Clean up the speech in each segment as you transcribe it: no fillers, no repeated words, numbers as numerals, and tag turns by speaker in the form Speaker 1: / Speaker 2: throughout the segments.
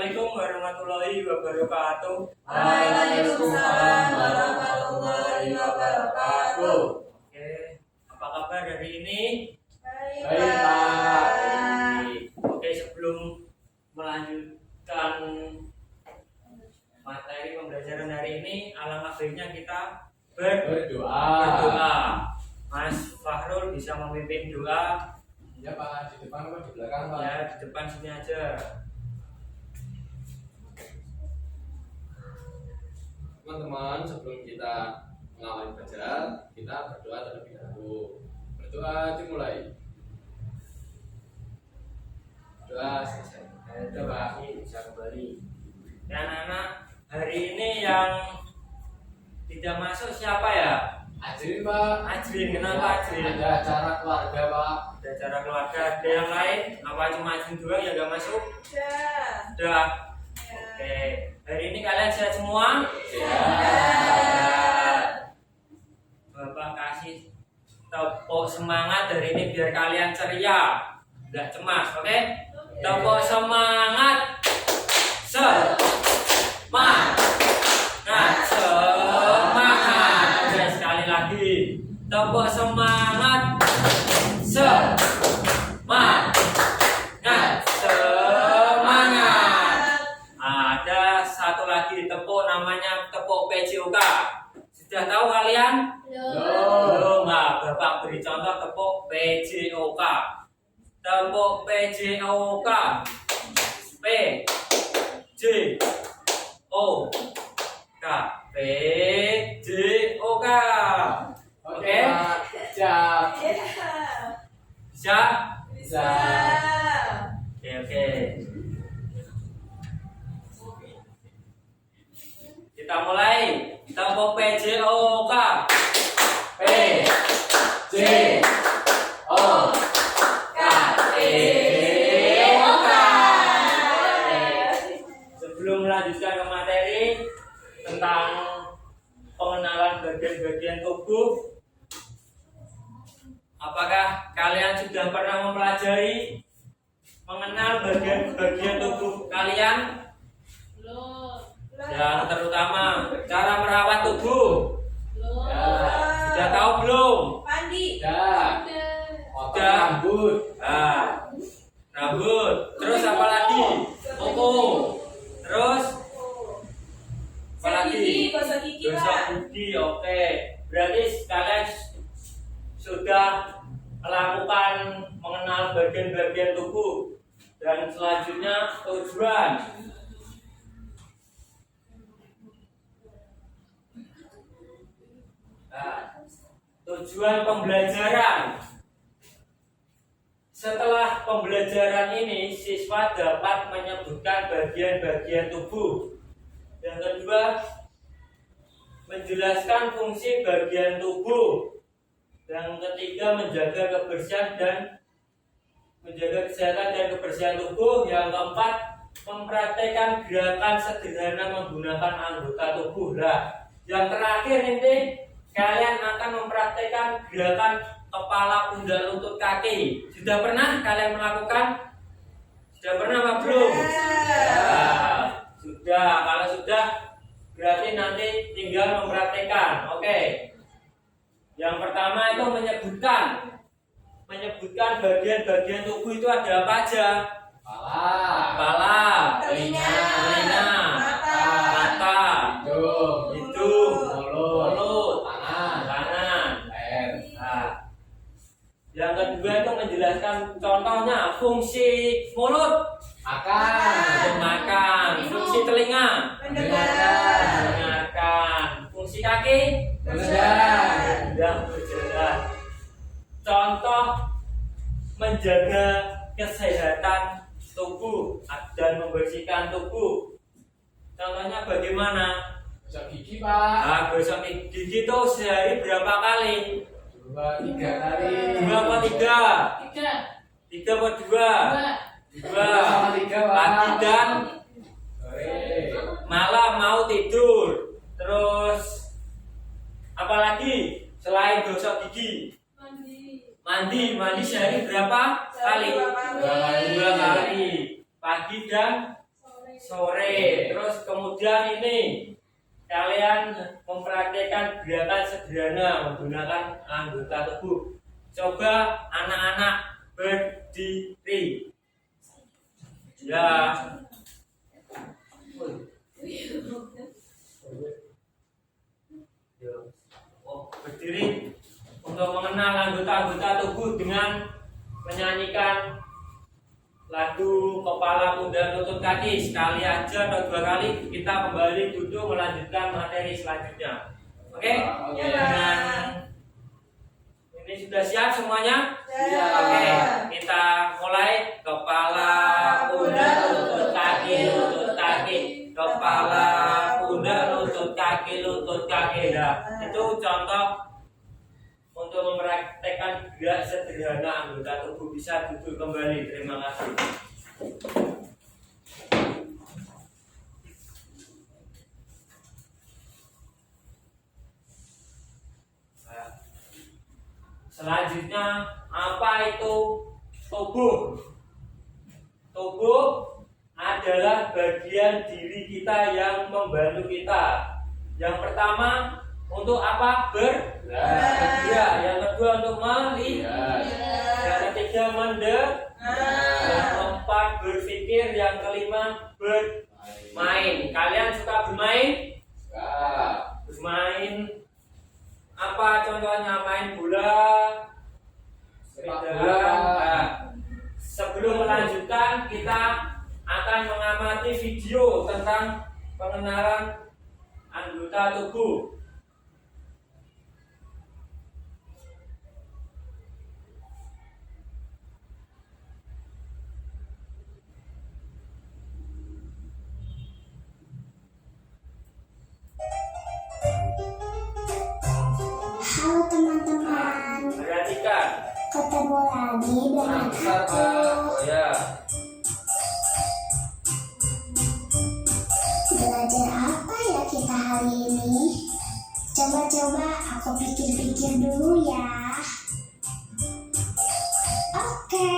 Speaker 1: Assalamualaikum warahmatullahi wabarakatuh.
Speaker 2: Waalaikumsalam warahmatullahi wabarakatuh.
Speaker 1: Oke, apa kabar hari ini?
Speaker 2: Baik, Pak.
Speaker 1: Oke, sebelum melanjutkan materi pembelajaran hari ini, alangkah baiknya kita berdoa. Mas Fahrul bisa memimpin doa.
Speaker 2: Iya, Pak. Di depan apa di belakang, Pak?
Speaker 1: Ya, di depan sini aja.
Speaker 2: Teman-teman, sebelum kita mengawali belajar, kita berdoa terlebih dahulu. Berdoa dimulai. Doa selesai.
Speaker 1: Doa bisa kembali. Dan anak hari ini yang tidak masuk siapa ya?
Speaker 2: Ajrin, Pak.
Speaker 1: Ajrin, kenapa Ajrin?
Speaker 2: Ada acara keluarga, Pak.
Speaker 1: Ada acara keluarga, ada yang lain? Apa cuma Ajrin doang yang gak masuk? Udah. Oke, hari ini kalian sehat semua? Sehat. Bapak kasih tepuk semangat hari ini biar kalian ceria, tidak cemas, oke? Tepuk semangat. Semangat. Semangat. Oke, sekali lagi. Tepuk semangat. Semangat. Ada satu lagi tepuk, namanya tepuk PJOK. Sudah tahu kalian? Belum. Nah, Bapak beri contoh tepuk PJOK. Tepuk PJOK. P J O K. P J O K. Oke?
Speaker 2: Siap.
Speaker 1: Bisa?
Speaker 2: Bisa.
Speaker 1: Oke. Kita mulai. Tepuk PJOK.
Speaker 2: P J O K.
Speaker 1: Sebelum melanjutkan ke materi tentang pengenalan bagian-bagian tubuh, apakah kalian sudah pernah mempelajari mengenal bagian-bagian tubuh kalian? Yang terutama cara merawat tubuh. Sudah tahu belum?
Speaker 2: Sudah. Potong rambut.
Speaker 1: Nah, rambut. Terus apa lagi? Kuku. Terus apa lagi? Gosok gigi. Oke. Berarti kalian sudah melakukan mengenal bagian-bagian tubuh. Dan selanjutnya tujuan. Nah, tujuan pembelajaran. Setelah pembelajaran ini, siswa dapat menyebutkan bagian-bagian tubuh. Yang kedua, menjelaskan fungsi bagian tubuh. Yang ketiga, menjaga kebersihan dan menjaga kesehatan dan kebersihan tubuh. Yang keempat, mempraktekkan gerakan sederhana menggunakan anggota tubuh. Nah, yang terakhir ini kalian akan mempraktekkan gerakan kepala, pundak, lutut, kaki. Sudah pernah kalian melakukan? Sudah pernah apa belum? Sudah. Kalau sudah, berarti nanti tinggal mempraktekkan. Oke. Yang pertama itu menyebutkan bagian-bagian tubuh itu ada apa aja? Kepala,
Speaker 2: Telinga,
Speaker 1: mata, hidung, mulut, tangan. Nah, yang kedua itu menjelaskan contohnya fungsi mulut makan, fungsi telinga mendengarkan, fungsi kaki berjalan. Contoh menjaga kesehatan tubuh dan membersihkan tubuh. Contohnya bagaimana?
Speaker 2: Gosok gigi, Pak.
Speaker 1: Gosok gigi itu sehari berapa kali?
Speaker 2: 2-3 kali.
Speaker 1: 2 apa 3? 3 apa 2? 2. Pagi dan malam mau tidur. Terus apalagi selain gosok gigi? Mandi sehari berapa kali? 2 kali. Pagi dan sore. Terus kemudian ini kalian mempraktekkan gerakan sederhana menggunakan anggota tubuh. Coba anak-anak berdiri. Ya. Oh, berdiri untuk mengenal anggota-anggota tubuh dengan menyanyikan lagu Kepala Pundak Lutut Kaki sekali aja atau 2 kali. Kita kembali duduk melanjutkan materi selanjutnya. Oke?
Speaker 2: Oke.
Speaker 1: Dengan ini sudah siap semuanya?
Speaker 3: Siap.
Speaker 1: Oke, kita mulai. Kepala pundak lutut kaki kepala pundak lutut kaki. Nah, itu contoh untuk mempraktekkan gerak sederhana anggota tubuh. Bisa duduk kembali. Terima kasih. Nah, selanjutnya apa itu tubuh? Tubuh adalah bagian diri kita yang membantu kita. Yang pertama untuk apa? Bergerak. Yang kedua untuk melihat. Yang ketiga mendengar. Yang keempat berpikir. Yang kelima bermain. Kalian suka bermain? Bermain apa contohnya? Main bola, sepeda. Nah, sebelum melanjutkan kita akan mengamati video tentang pengenalan anggota tubuh.
Speaker 4: Halo teman-teman,
Speaker 1: Perhatikan.
Speaker 4: ketemu lagi dengan
Speaker 1: Besar, Pak.
Speaker 4: aku.
Speaker 1: Oh ya.
Speaker 4: Belajar apa ya kita hari ini? Coba-coba aku pikir-pikir dulu ya. Oke,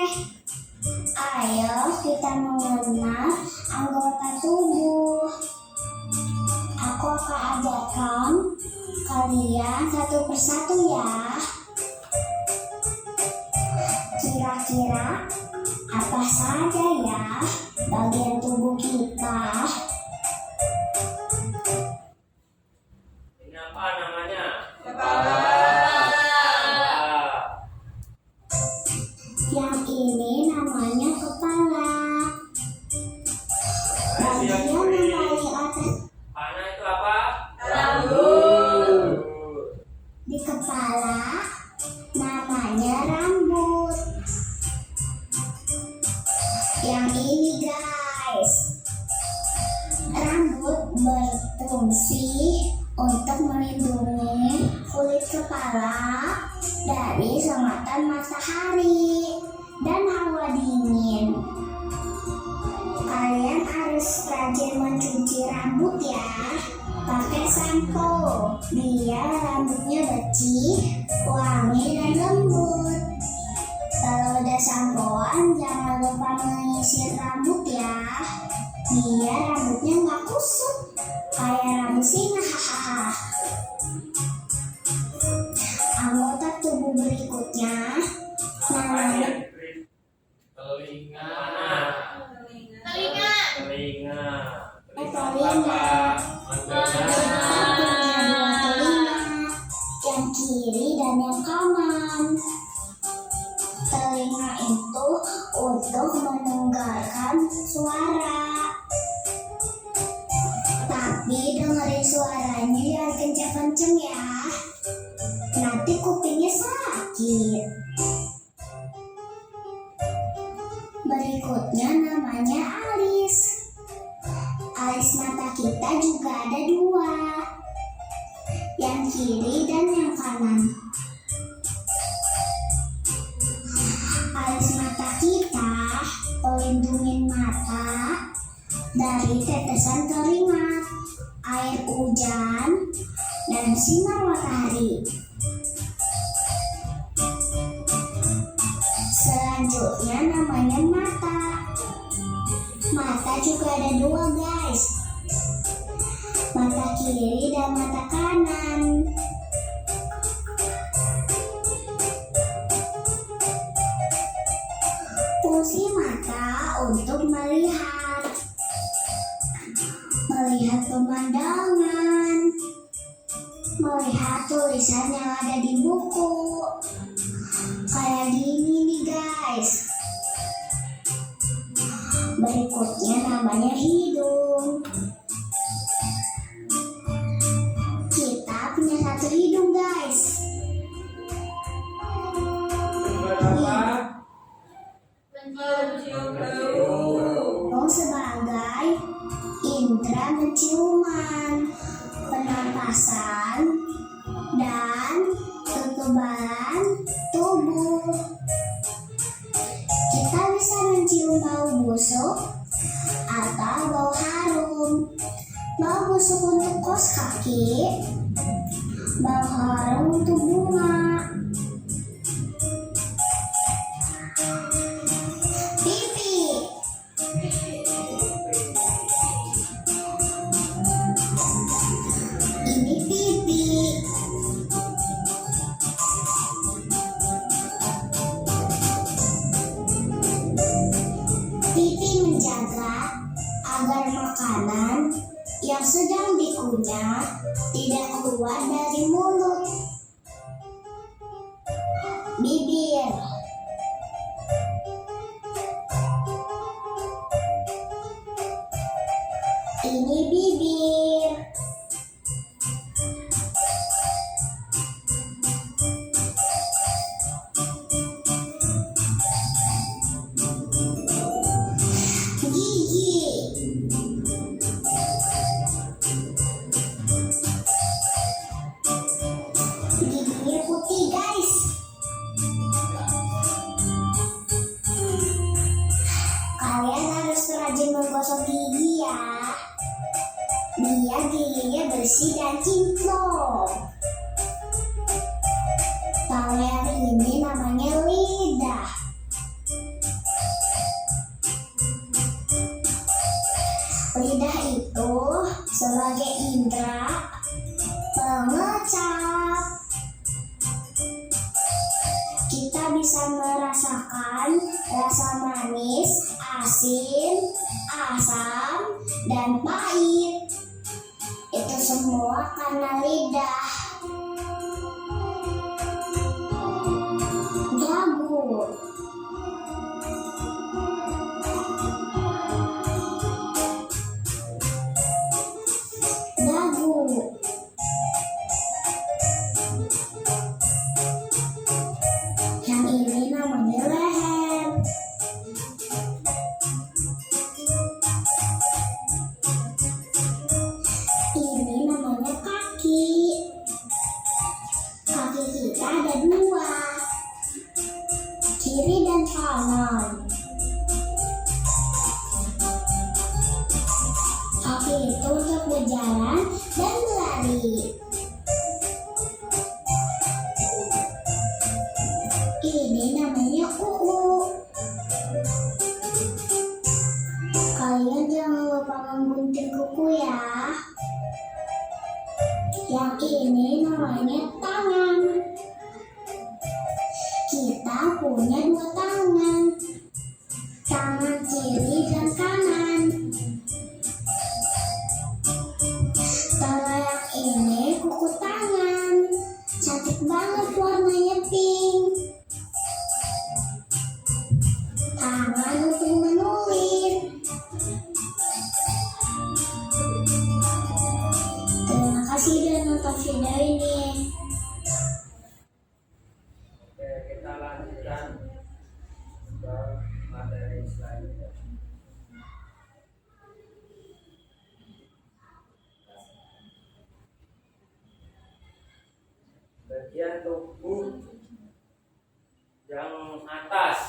Speaker 4: ayo kita mengenal anggota tubuh. Aku akan ajarkan kalian satu persatu ya. Kira-kira apa saja ya bagian tubuh kita?
Speaker 1: Ini apa namanya?
Speaker 3: Kepala.
Speaker 4: Yang ini namanya kepala. Bagian yang paling atas
Speaker 1: Mana itu apa?
Speaker 3: Rambut.
Speaker 4: di kepala namanya rambut. Yang ini guys, rambut berfungsi untuk melindungi kulit kepala dari sengatan matahari dan hawa dingin. Kalian harus rajin mencuci rambut ya, pakai sampo biar rambutnya bersih, wangi dan lembut. Kalau udah sampoan jangan lupa menyisir rambut ya, biar rambutnya nggak kusut kayak rambut singa. Hahaha. Anggota tubuh berikutnya namanya
Speaker 2: Telinga.
Speaker 3: Telinga.
Speaker 1: Telinga.
Speaker 4: telinga. Yang kiri dan yang kanan. Telinga itu untuk mendengarkan suara. Tapi dengerin suaranya yang kenceng-kenceng ya. Nanti kupingnya sakit. Berikutnya namanya alis. Alis mata kita juga ada 2, yang kiri dan yang kanan. Alis mata kita melindungi mata dari tetesan keringat, air hujan, dan sinar matahari. Selanjutnya namanya mata. Mata juga ada dua guys, mata kiri dan mata kanan. Fungsi mata untuk melihat pemandangan, melihat tulisan yang ada di buku. Kayak gini nih guys. Berikutnya namanya hidung. Kita punya satu hidung guys.
Speaker 1: Berapa?
Speaker 3: Mencium bau.
Speaker 4: Sebagai indera penciuman, pernapasan, dan kekebalan tubuh. Kita bisa mencium bau busuk atau bau harum. Bau busuk untuk kos kaki, bau harum untuk bunga. Pipi. Ini pipi. Pipi menjaga agar makanan yang sedang dikunyah tidak keluar dari mulut. Bibir. Ini bibir. Gigi. Giginya putih guys. Kalian harus rajin menggosok gigi ya, biar giginya bersih dan kinclong. Kalau yang ini namanya lidah. Lidah itu sebagai indera pengecap. Kita bisa merasakan rasa manis, asin, asam, dan pahit. Itu semua karena lidah. Dagu. Dagu. Yang ini namanya leher. Ini namanya kaki. Kaki kita ada dua, kiri dan kanan. Kaki itu untuk berjalan dan berlari. Ini namanya kuku. Kalian jangan lupa menggunting kuku ya. Yang ini namanya tangan. Kita punya dua tangan, tangan kiri dan kanan. Kalau yang ini kuku tangan, cantik banget warnanya pink. Tangan untuk menulis. Terima kasih sudah nonton video ini.
Speaker 1: Oke, kita lanjutkan ke materi selanjutnya. Bagian tubuh yang atas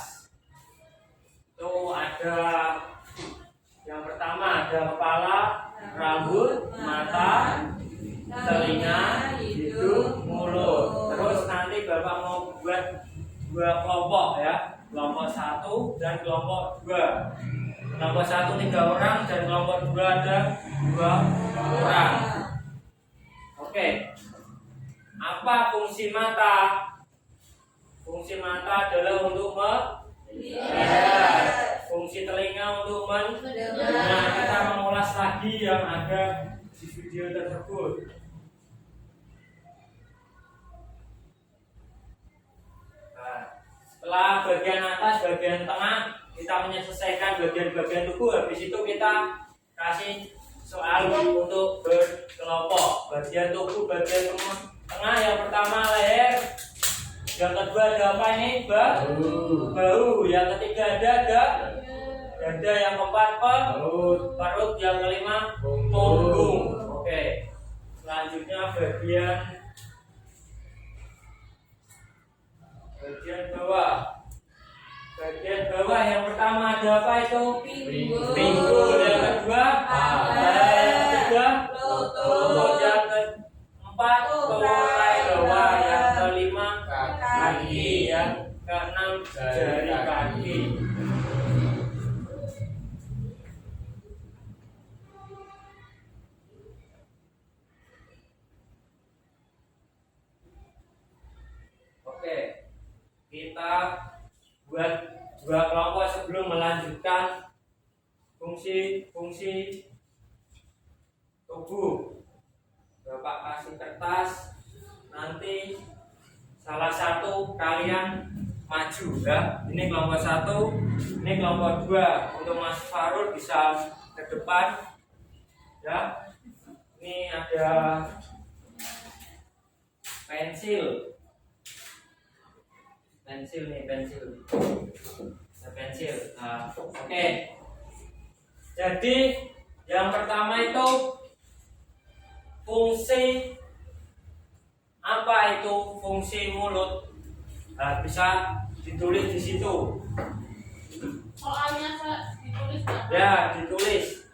Speaker 1: itu ada, yang pertama ada kepala, rambut, mata, telinga, hidung, mulut. Terus nanti Bapak mau buat dua kelompok ya, kelompok 1 dan kelompok 2. Kelompok 1 3 orang dan kelompok 2 ada 2 orang. Oke. Apa fungsi mata? Fungsi mata adalah untuk melihat. Fungsi telinga untuk mendengar. Nah, kita mengulas lagi yang ada di video tersebut. Nah, setelah bagian atas, bagian tengah, kita menyelesaikan bagian-bagian tubuh. Habis itu kita kasih soal untuk berkelompok. Bagian tubuh, bagian tengah yang pertama leher, yang kedua ada apa ini? Bahu. Yang ketiga ada dada, yang keempat perut, yang kelima punggung. Oke. Selanjutnya bagian bawah. Bagian bawah yang pertama ada apa itu? Pinggul. Yang kedua yang ketiga lutut. Yang keempat tolai bawah. Yang kelima kaki. Yang keenam jari kaki. Oke, kita buat 2 kelompok sebelum melanjutkan fungsi tubuh. Bapak kasih kertas, nanti salah satu kalian maju ya. Ini kelompok 1, ini kelompok 2. Untuk Mas Farul bisa ke depan ya. Ini ada pensil nih, pensil. Nah, oke. Jadi yang pertama itu fungsi apa itu? Fungsi mulut. Nah, bisa ditulis di situ.
Speaker 3: Soalnya ditulis
Speaker 1: Ya, ditulis.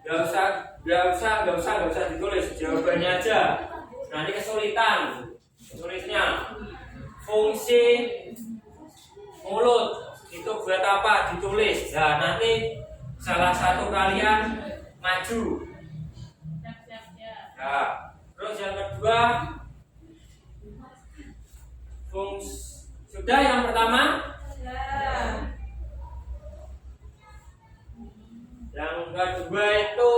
Speaker 1: Gak usah ditulis. Jawabannya aja. Nanti kesulitan tulisnya. Fungsi mulut itu buat apa? Ditulis. Nah, nanti salah satu kalian maju. Nah, terus yang kedua, sudah yang pertama? Yang kedua itu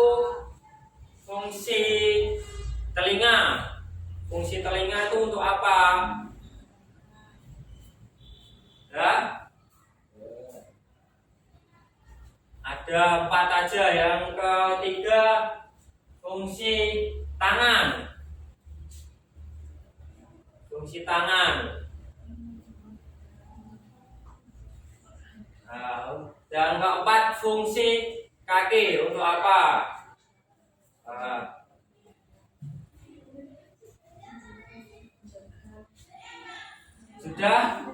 Speaker 1: fungsi telinga. Fungsi telinga itu untuk apa? Ya, ada 4 aja. Yang ketiga fungsi tangan. Fungsi tangan. Nah, yang keempat fungsi kaki untuk apa? Nah, sudah?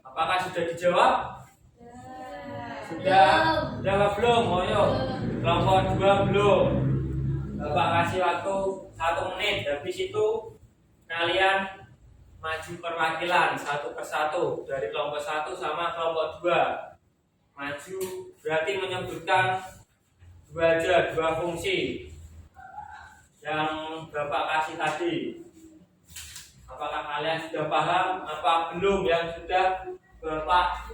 Speaker 1: Apakah sudah dijawab? Sudah? Jawab belum? Oh yuk. Kelompok 2 belum. Bapak kasih waktu 1 menit. Habis itu kalian maju perwakilan satu persatu dari kelompok 1 sama kelompok 2. Maju berarti menyebutkan 2 aja, 2 fungsi yang Bapak kasih tadi. Apakah kalian sudah paham? Apa belum yang sudah Bapak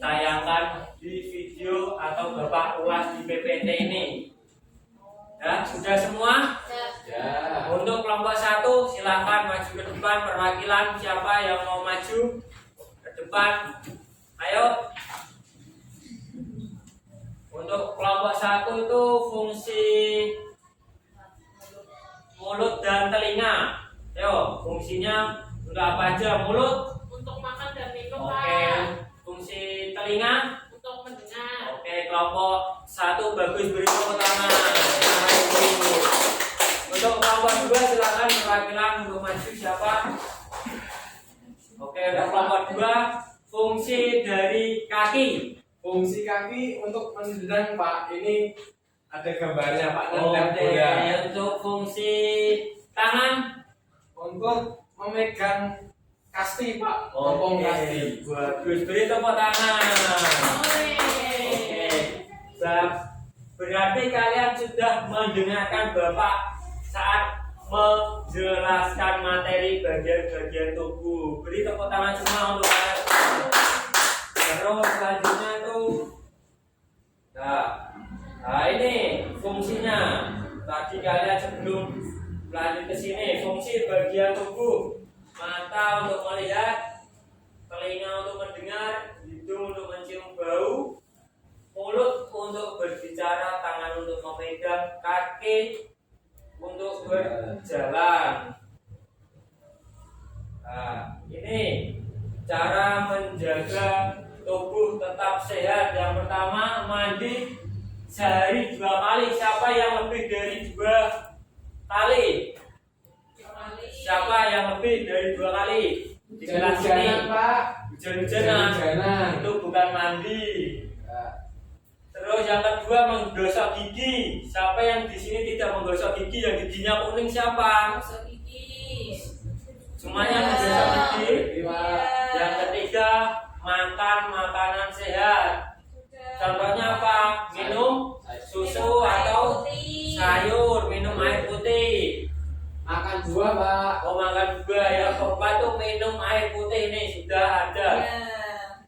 Speaker 1: tayangkan di video atau Bapak ulas di PPT ini? Ya, sudah semua?
Speaker 2: Ya.
Speaker 1: Untuk kelompok 1 silakan maju ke depan perwakilan. Siapa yang mau maju ke depan? Ayo. Untuk kelompok 1 itu fungsi mulut dan telinga. Ayo, fungsinya untuk apa aja? Mulut
Speaker 3: untuk makan dan minum.
Speaker 1: oke. Fungsi telinga
Speaker 3: Untuk mendengar.
Speaker 1: oke. Kelompok 1 bagus, beri tepuk tangan. Untuk kelompok 2 silakan perwakilan untuk maju. Siapa? Oke, untuk kelompok 2 fungsi dari kaki.
Speaker 2: Fungsi kaki untuk menendang, Pak. Ini ada gambarnya, Pak. Nendang bola.
Speaker 1: Oke, untuk fungsi tangan
Speaker 2: Untuk memegang kasti Pak,
Speaker 1: Oke,
Speaker 2: topong kasti.
Speaker 1: bagus. Beri tepuk tangan. Oke. Berarti kalian sudah mendengarkan Bapak saat menjelaskan materi bagian-bagian tubuh. Beri tepuk tangan semua untuk kalian. Terus selanjutnya tuh, nah ini fungsinya. Tadi kalian sebelum lanjut ke sini, fungsi bagian tubuh: mata untuk melihat, telinga untuk mendengar, hidung untuk mencium bau, mulut untuk berbicara, tangan untuk memegang, kaki untuk berjalan. Nah, ini cara menjaga tubuh tetap sehat. Yang pertama, mandi sehari 2 kali. Siapa yang lebih dari 2 kali? Siapa yang lebih dari 2 kali? Di kelas ini,
Speaker 2: Pak.
Speaker 1: hujan-hujanan itu bukan mandi. Terus yang kedua, menggosok gigi. Siapa yang di sini tidak menggosok gigi? Yang giginya kuning siapa?
Speaker 3: Gosok gigi.
Speaker 1: Semuanya menggosok gigi.
Speaker 2: Iya.
Speaker 1: Yang ketiga, makan makanan sehat. Contohnya apa? Minum susu atau sayur, minum air putih.
Speaker 2: Makan buah Pak.
Speaker 1: Oh, makan buah. Yang keempat tuh minum air putih, ini sudah ada.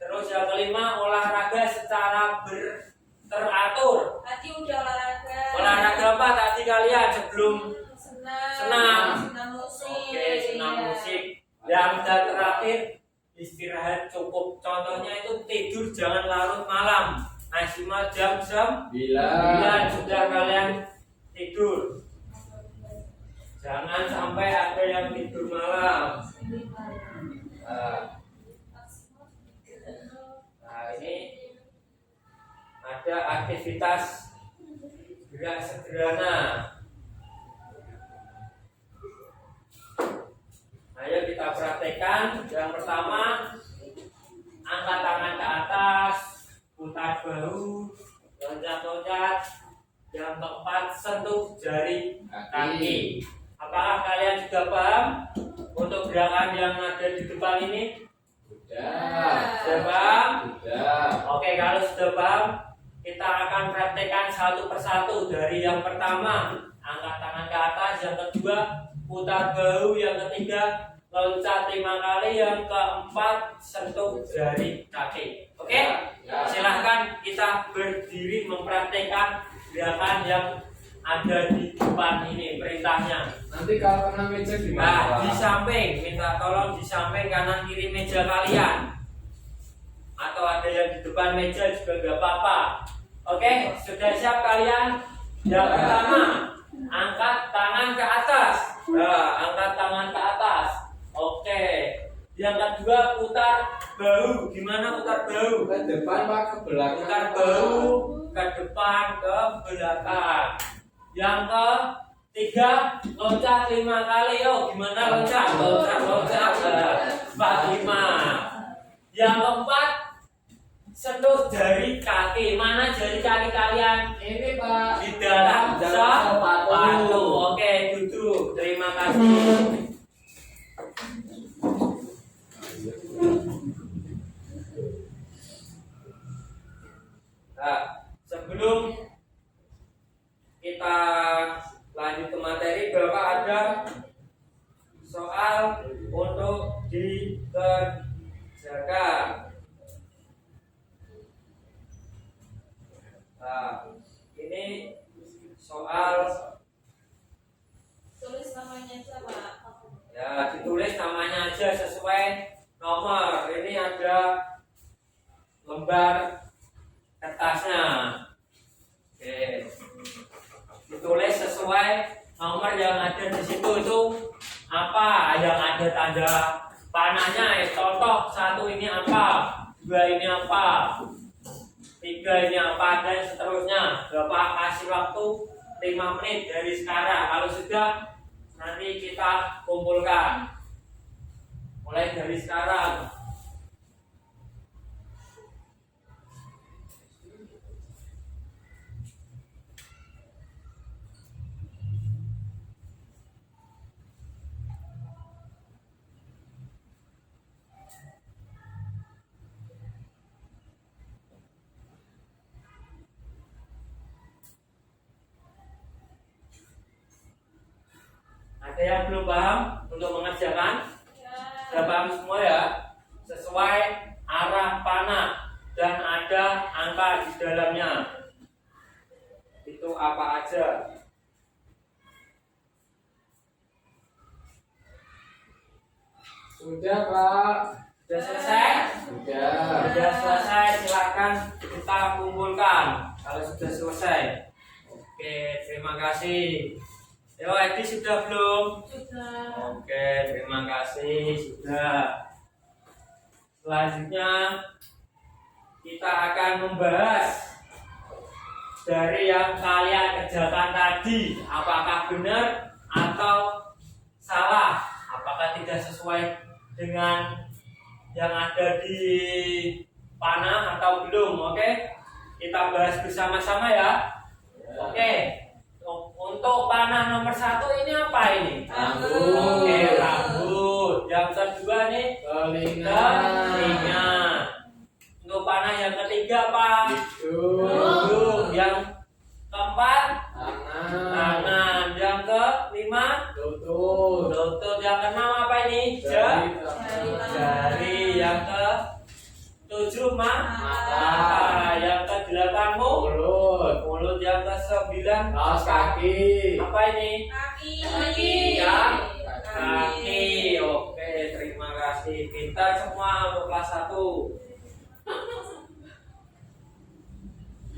Speaker 1: Terus yang kelima, olahraga secara teratur.
Speaker 3: Tadi udah olahraga.
Speaker 1: Olahraga apa tadi kalian sebelum senam?
Speaker 3: Senam musik.
Speaker 1: Oke, senam musik. Yang terakhir, istirahat cukup. Contohnya itu tidur jangan larut malam. Maksimal jam 9 sudah kalian tidur. Jangan sampai ada yang tidur malam. Nah, ini ada aktivitas gerak sederhana. Ayo kita praktekkan. Yang pertama, angkat tangan ke atas, putar bahu, loncat-loncat. Yang keempat, sentuh jari kaki. Apakah kalian sudah paham untuk gerakan yang ada di depan ini? Sudah paham? Oke, kalau sudah paham, kita akan praktekkan satu persatu. Dari yang pertama, angkat tangan ke atas. Yang kedua, putar bahu. Yang ketiga, loncat 5 kali. Yang keempat, sentuh jari kaki. Oke? Silahkan kita berdiri mempraktekkan gerakan yang ada di depan ini, perintahnya.
Speaker 2: Nanti kalau kena meja
Speaker 1: Nah,
Speaker 2: gimana?
Speaker 1: di samping, minta tolong di samping kanan kiri meja kalian. Atau ada yang di depan meja juga gak apa-apa. Oke, sudah siap kalian? Yang pertama, angkat tangan ke atas. Nah, angkat tangan ke atas. Oke. Yang kedua, putar bahu. Gimana putar bahu?
Speaker 2: Ke depan Pak, ke belakang.
Speaker 1: Putar bahu ke depan, ke belakang. Yang ketiga, loncat 5 kali. Oh, gimana loncat? Loncat. 5. Yang keempat, sentuh jari kaki. Mana jari kaki kalian?
Speaker 2: Ini Pak.
Speaker 1: Di dalam sepatu. Oke, duduk. Terima kasih. Nah, sebelum kita lanjut ke materi, Bapak ada soal untuk dikerjakan. Nah, ini soal
Speaker 3: Tulis namanya aja, Pak.
Speaker 1: ya, ditulis namanya aja sesuai nomor. Ini ada lembar kertasnya. Oke. Ditulis sesuai nomor yang ada di situ. Itu apa yang ada tanda panahnya? Contoh 1 ini apa, 2 ini apa, 3 ini apa, dan seterusnya. Bapak kasih waktu 5 menit dari sekarang. Kalau sudah, nanti kita kumpulkan. Mulai dari sekarang. Ada yang belum paham untuk mengerjakan? Sudah paham semua ya? Sesuai arah panah dan ada angka di dalamnya. Itu apa aja?
Speaker 2: Sudah Pak.
Speaker 1: Sudah selesai?
Speaker 2: Sudah.
Speaker 1: Sudah selesai, silakan kita kumpulkan kalau sudah selesai. Oke, terima kasih. Yo, Edi sudah belum?
Speaker 3: Sudah.
Speaker 1: Oke, terima kasih sudah. Selanjutnya kita akan membahas dari yang kalian kerjakan tadi, apakah benar atau salah, apakah tidak sesuai dengan yang ada di panah atau belum. Oke, kita bahas bersama-sama ya. Oke, untuk panah nomor 1 ini apa ini?
Speaker 2: Rambut.
Speaker 1: Oke, rambut. Yang kedua nih
Speaker 2: Telinga.
Speaker 1: telinga. Untuk panah yang ketiga apa?
Speaker 2: Hidung.
Speaker 1: Hidung. Yang keempat
Speaker 2: Tangan.
Speaker 1: tangan. Yang kelima
Speaker 2: Lutut.
Speaker 1: lutut. Yang keenam apa ini?
Speaker 2: Jari.
Speaker 1: Jari. Yang ke-7
Speaker 2: Mata.
Speaker 1: Yang ke-8
Speaker 2: Mulut.
Speaker 1: mulut. Yang ke-9
Speaker 2: Kaos kaki.
Speaker 1: apa ini?
Speaker 3: Kaki.
Speaker 1: Yang kaki. Oke, terima kasih. Pintar semua untuk kelas 1.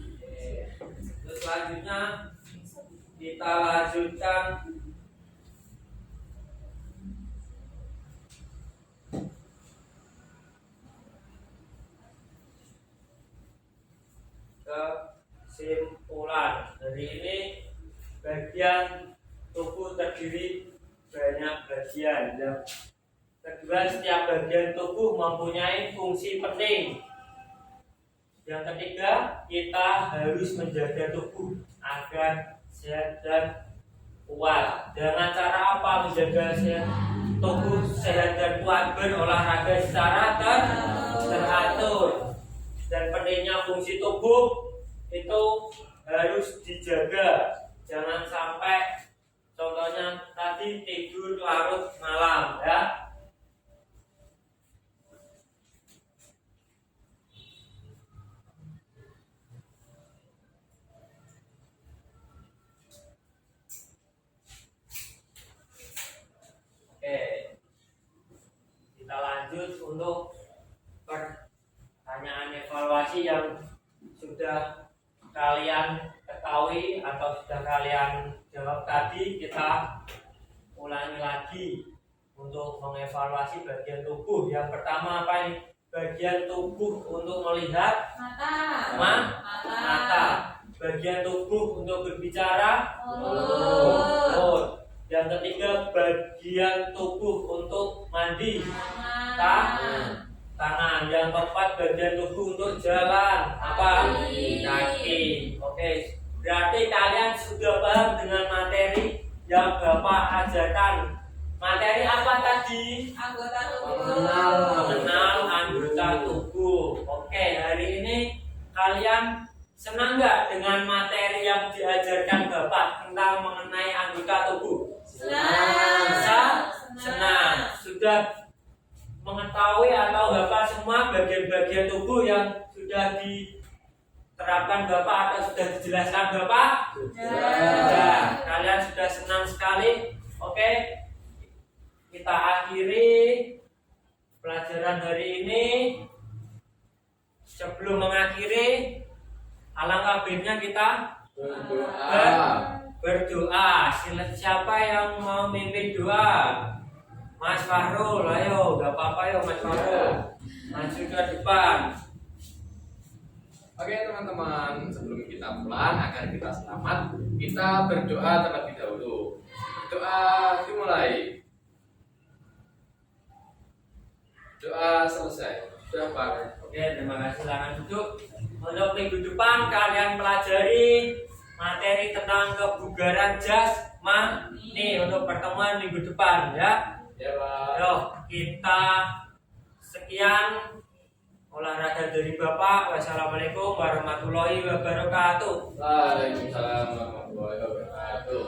Speaker 1: Oke. Terus selanjutnya kita lanjutkan kesimpulan. Dari ini bagian tubuh terdiri banyak bagian. Yang kedua, setiap bagian tubuh mempunyai fungsi penting. Yang ketiga, kita harus menjaga tubuh agar sehat dan kuat. Dengan cara apa menjaga tubuh sehat dan kuat? Berolahraga secara teratur. Dan pentingnya fungsi tubuh itu harus dijaga. Jangan sampai contohnya tadi tidur larut malam ya. Oke, kita lanjut untuk pertanyaan evaluasi yang sudah kalian ketahui atau sudah kalian jawab tadi. Kita ulangi lagi untuk mengevaluasi bagian tubuh. Yang pertama apa ini? Bagian tubuh untuk melihat mata. Bagian tubuh untuk berbicara mulut. Yang ketiga, bagian tubuh untuk mandi tangan. Yang keempat, bagian tubuh untuk jalan kaki. Oke, berarti kalian sudah paham dengan materi yang Bapak ajarkan. Materi apa tadi?
Speaker 3: Anggota tubuh.
Speaker 1: Mengenal anggota tubuh. Oke, hari ini kalian senang nggak dengan materi yang diajarkan Bapak tentang mengenai anggota tubuh? Senang. Sudah mengetahui atau hafal semua bagian-bagian tubuh yang sudah diterapkan Bapak atau sudah dijelaskan Bapak? Sudah. Kalian sudah senang sekali. Oke, kita akhiri pelajaran hari ini. Sebelum mengakhiri, alangkah baiknya kita berdoa. Siapa yang mau mimpin doa? Mas Fahrul, ayo, gak apa-apa yuk Mas Fahrul, maju ke depan.
Speaker 2: Oke teman-teman, sebelum kita pulang agar kita selamat, kita berdoa terlebih dahulu. Doa dimulai. Doa selesai. Sudah Pak.
Speaker 1: Oke, terima kasih. Silakan duduk. Untuk minggu depan kalian pelajari materi tentang kebugaran jasmani untuk pertemuan minggu depan ya.
Speaker 2: Ya Pak.
Speaker 1: Yo, kita sekian olahraga dari Bapak. Wassalamualaikum warahmatullahi wabarakatuh.
Speaker 2: Waalaikumsalam warahmatullahi wabarakatuh.